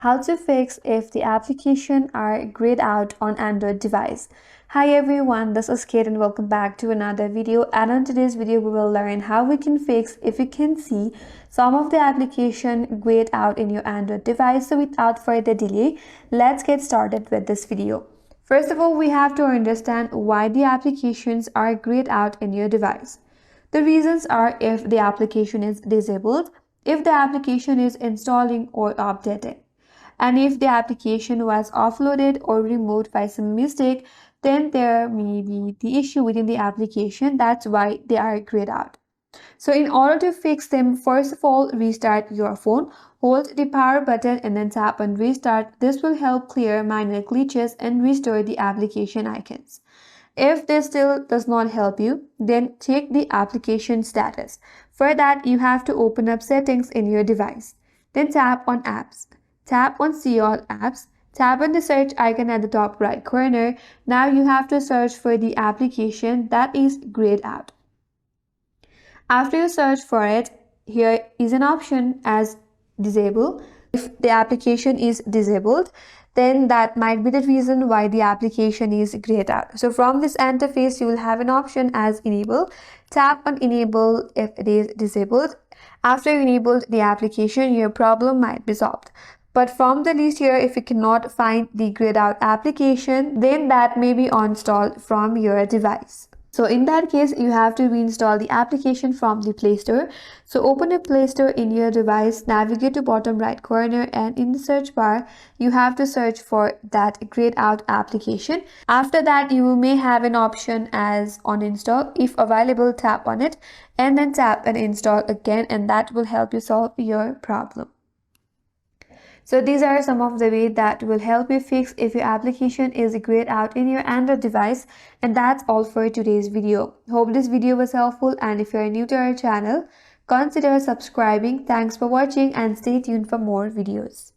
How to fix if the application are grayed out on Android device. Hi everyone, this is Kate and welcome back to another video. And in today's video we will learn how we can fix if you can see some of the application grayed out in your Android device. So without further delay, let's get started with this video. First of all, we have to understand why the applications are grayed out in your device. The reasons are if the application is disabled, if the application is installing or updating, and if the application was offloaded or removed by some mistake, then there may be the issue within the application. That's why they are grayed out. So in order to fix them, first of all, restart your phone. Hold the power button and then tap on restart. This will help clear minor glitches and restore the application icons. If this still does not help you, then check the application status. For that, you have to open up settings in your device. Then tap on apps. Tap on See All Apps. Tap on the search icon at the top right corner. Now you have to search for the application that is grayed out. After you search for it, here is an option as disable. If the application is disabled, then that might be the reason why the application is grayed out. So from this interface, you will have an option as enable. Tap on enable if it is disabled. After you enabled the application, your problem might be solved. But from the list here, if you cannot find the grayed out application, then that may be uninstalled from your device. So in that case, you have to reinstall the application from the Play Store. So open a Play Store in your device, navigate to bottom right corner, and in the search bar, you have to search for that grayed out application. After that, you may have an option as uninstall. If available, tap on it and then tap and install again, and that will help you solve your problem. So these are some of the ways that will help you fix if your application is grayed out in your Android device. And that's all for today's video. Hope this video was helpful, and if you're new to our channel, consider subscribing. Thanks for watching and stay tuned for more videos.